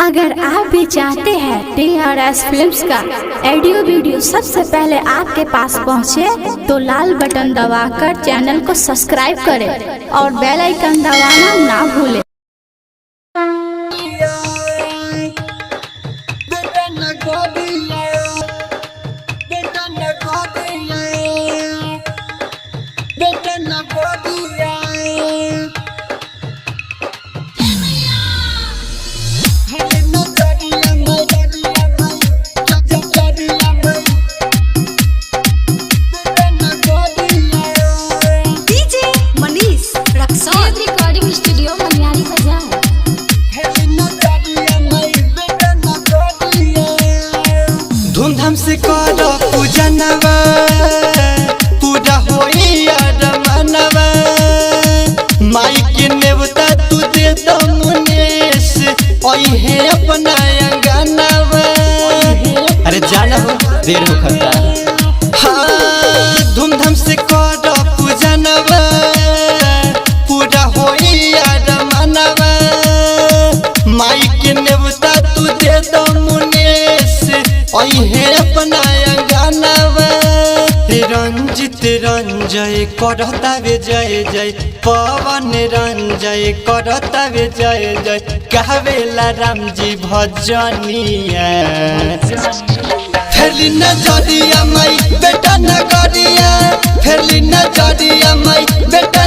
अगर आप भी चाहते हैं TRS फिल्म्स का ऑडियो वीडियो सबसे पहले आपके पास पहुंचे, तो लाल बटन दबाकर चैनल को सब्सक्राइब करें और बेल आइकन दबाना ना भूलें। धूमधाम से करो पूजनवा, पूजा होई मनवा, माई के नेवता तू दे दो मुनेश, ओहे अपना अंगनवा। अरे जाना हो देर हो खता। हाँ धूमधाम से करो पूजनवा, पूजा होई मनवा, माई के नेवता तू दे दो मुनेश, ओहे अपना अंगनवा। रंजित रंजय करता वे जय जय, पवन रंजय करता वे जय जय, कहवेला राम जी भजनिया। फेरली नजरिया माई बेटा नगरिया, फेरली नजरिया माई बेटा